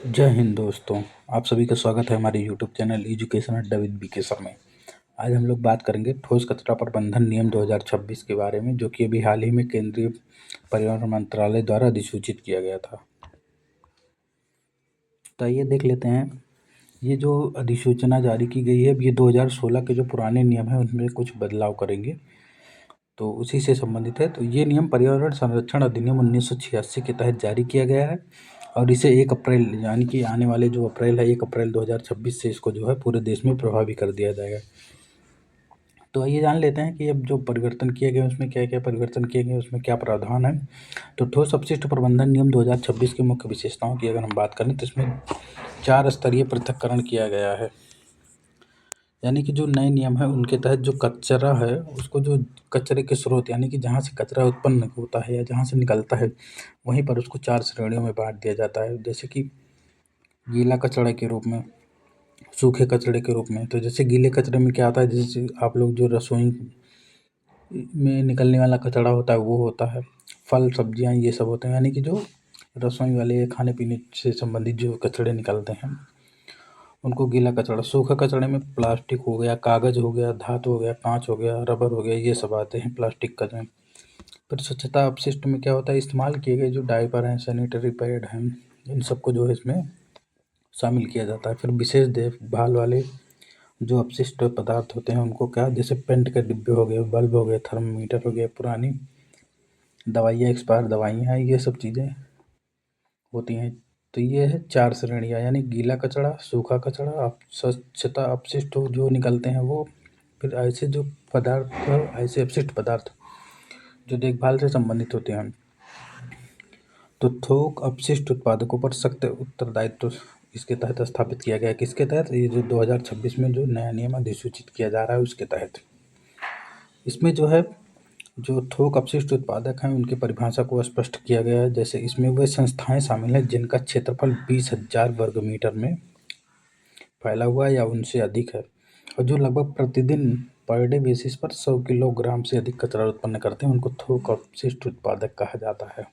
जय हिंद दोस्तों। आप सभी का स्वागत है हमारे यूट्यूब चैनल एजुकेशन अड्डा विद बीके सर में। आज हम लोग बात करेंगे ठोस कचरा प्रबंधन नियम 2026 के बारे में, जो कि अभी हाल ही में केंद्रीय पर्यावरण मंत्रालय द्वारा अधिसूचित किया गया था। तो आइए देख लेते हैं। ये जो अधिसूचना जारी की गई है, ये 2016 के जो पुराने नियम हैं उनमें कुछ बदलाव करेंगे, तो उसी से संबंधित है। तो ये नियम पर्यावरण संरक्षण अधिनियम 1986 के तहत जारी किया गया है और इसे 1 अप्रैल यानी कि आने वाले जो अप्रैल है 1 अप्रैल 2026 से इसको जो है पूरे देश में प्रभावी कर दिया जाएगा। तो आइए जान लेते हैं कि अब जो परिवर्तन किए गए उसमें क्या क्या परिवर्तन किए गए, उसमें क्या प्रावधान है। तो ठोस अपशिष्ट प्रबंधन नियम 2026 की मुख्य विशेषताओं की अगर हम बात करें तो इसमें 4 स्तरीय पृथक्करण किया गया है। यानी कि जो नए नियम है उनके तहत जो कचरा है उसको, जो कचरे के स्रोत यानी कि जहाँ से कचरा उत्पन्न होता है या जहाँ से निकलता है, वहीं पर उसको 4 श्रेणियों में बांट दिया जाता है। जैसे कि गीला कचरा के रूप में, सूखे कचरे के रूप में। तो जैसे गीले कचरे में क्या आता है, जैसे आप लोग जो रसोई में निकलने वाला कचरा होता है वो होता है, फल सब्जियां ये सब होते हैं, यानी कि जो रसोई वाले खाने पीने से संबंधित जो कचरे निकलते हैं उनको गीला कचरा। सूखा कचरे में प्लास्टिक हो गया, कागज़ हो गया, धातु हो गया, कांच हो गया, रबर हो गया, ये सब आते हैं प्लास्टिक कचरे में। फिर स्वच्छता अपशिष्ट में क्या होता है, इस्तेमाल किए गए जो डायपर हैं, सैनिटरी पैड हैं, इन सबको जो है इसमें शामिल किया जाता है। फिर विशेष देखभाल वाले जो अपशिष्ट पदार्थ होते हैं उनको क्या, जैसे पेंट के डिब्बे हो गए, बल्ब हो गए, थर्मामीटर हो गया, पुरानी दवाइयाँ, एक्सपायर दवाइयाँ, ये सब चीज़ें होती हैं। तो ये है 4 श्रेणियाँ, यानी गीला कचरा, सूखा कचरा, स्वच्छता अपशिष्ट जो निकलते हैं वो, फिर ऐसे जो पदार्थ, ऐसे अपशिष्ट पदार्थ जो देखभाल से संबंधित होते हैं। तो थोक अपशिष्ट उत्पादकों पर सख्त उत्तरदायित्व इसके तहत स्थापित किया गया है। किसके तहत? ये जो 2026 में जो नया नियम अधिसूचित किया जा रहा है उसके तहत। इसमें जो है, जो थोक अपशिष्ट उत्पादक हैं उनकी परिभाषा को स्पष्ट किया गया है। जैसे इसमें वे संस्थाएं शामिल हैं जिनका क्षेत्रफल 20,000 वर्ग मीटर में फैला हुआ है या उनसे अधिक है, और जो लगभग प्रतिदिन पर डे बेसिस पर 100 किलोग्राम से अधिक कचरा उत्पन्न करते हैं, उनको थोक अपशिष्ट उत्पादक कहा जाता है।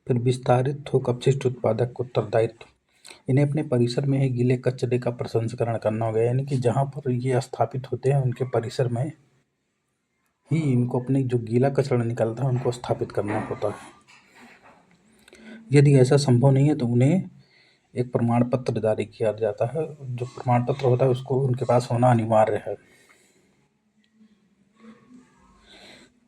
फिर विस्तारित थोक अपशिष्ट उत्पादक उत्तरदायित्व, इन्हें अपने परिसर में ही गीले कचरे का प्रसंस्करण करना होगा, यानी कि जहाँ पर ये स्थापित होते हैं उनके परिसर में ही इनको अपने जो गीला कचरा निकलता है उनको स्थापित करना होता है। यदि ऐसा संभव नहीं है तो उन्हें एक प्रमाण पत्र जारी किया जाता है। जो प्रमाण पत्र होता है उसको उनके पास होना अनिवार्य है।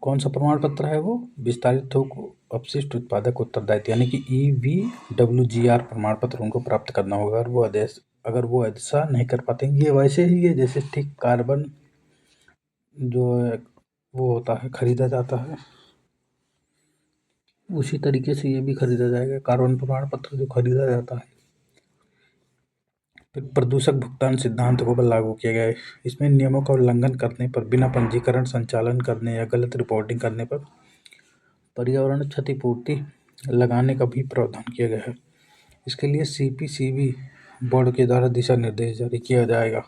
कौन सा प्रमाण पत्र है वो? विस्तारित थोक अपशिष्ट उत्पादक उत्तरदायित्व, यानी कि EVWGR प्रमाण पत्र उनको प्राप्त करना होगा। अगर वो ऐसा नहीं कर पाते, ये वैसे ही है जैसे ठीक कार्बन जो है वो होता है, खरीदा जाता है, उसी तरीके से ये भी खरीदा जाएगा, कार्बन प्रमाण पत्र जो खरीदा जाता है। फिर प्रदूषक भुगतान सिद्धांत को लागू किया गया है। इसमें नियमों का उल्लंघन करने पर, बिना पंजीकरण संचालन करने या गलत रिपोर्टिंग करने पर पर्यावरण क्षतिपूर्ति लगाने का भी प्रावधान किया गया है। इसके लिए CPCB बोर्ड के द्वारा दिशा निर्देश जारी किया जाएगा।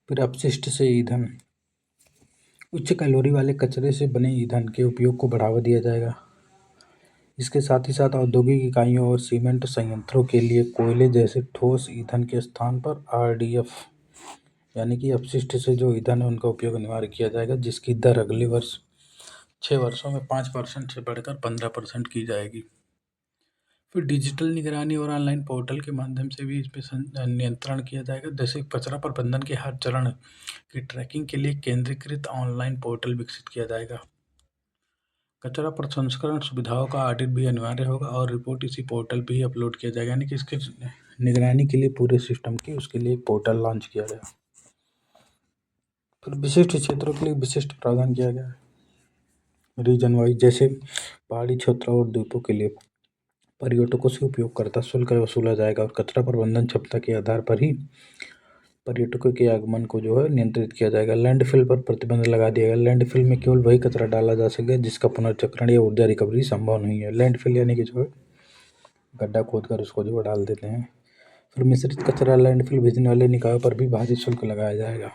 फिर अपशिष्ट से ईंधन, उच्च कैलोरी वाले कचरे से बने ईंधन के उपयोग को बढ़ावा दिया जाएगा। इसके साथ ही साथ औद्योगिक इकाइयों और सीमेंट संयंत्रों के लिए कोयले जैसे ठोस ईंधन के स्थान पर RDF यानी कि अपशिष्ट से जो ईंधन है उनका उपयोग अनिवार्य किया जाएगा, जिसकी दर अगले वर्ष 6 वर्षों में 5% से बढ़कर 15% की जाएगी। फिर डिजिटल निगरानी और ऑनलाइन पोर्टल के माध्यम से भी इस पे नियंत्रण किया जाएगा। जैसे कचरा प्रबंधन के हर चरण की ट्रैकिंग के लिए केंद्रीकृत ऑनलाइन पोर्टल विकसित किया जाएगा। कचरा प्रसंस्करण सुविधाओं का ऑडिट भी अनिवार्य होगा और रिपोर्ट इसी पोर्टल पे ही अपलोड किया जाएगा, यानी कि इसके निगरानी के लिए पूरे सिस्टम की, उसके लिए एक पोर्टल लॉन्च किया गया। फिर विशिष्ट क्षेत्रों के लिए विशिष्ट प्रावधान किया गया है रीजन वाइज। जैसे पहाड़ी क्षेत्रों और द्वीपों के लिए पर्यटकों से उपयोगकर्ता शुल्क वसूला जाएगा और कचरा प्रबंधन क्षमता के आधार पर ही पर्यटकों के आगमन को जो है नियंत्रित किया जाएगा। लैंडफिल पर प्रतिबंध लगा दिया गया। लैंडफिल में केवल वही कचरा डाला जा सके जिसका पुनर्चक्रण या ऊर्जा रिकवरी संभव नहीं है। लैंडफिल यानी कि जो है गड्ढा खोद कर उसको जो है डाल देते हैं। फिर मिश्रित कचरा लैंडफिल भेजने वाले निकायों पर भी भारी शुल्क लगाया जाएगा।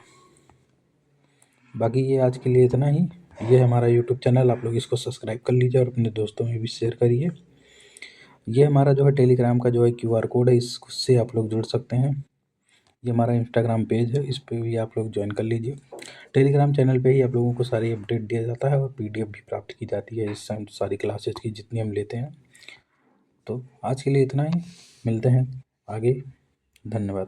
बाकी ये आज के लिए इतना ही। ये हमारा यूट्यूब चैनल, आप लोग इसको सब्सक्राइब कर लीजिए और अपने दोस्तों में भी शेयर करिए। ये हमारा जो है टेलीग्राम का जो है QR कोड है, इससे आप लोग जुड़ सकते हैं। ये हमारा इंस्टाग्राम पेज है, इस पे भी आप लोग ज्वाइन कर लीजिए। टेलीग्राम चैनल पे ही आप लोगों को सारी अपडेट दिया जाता है और PDF भी प्राप्त की जाती है इस टाइम सारी क्लासेस की जितनी हम लेते हैं। तो आज के लिए इतना ही, मिलते हैं आगे। धन्यवाद।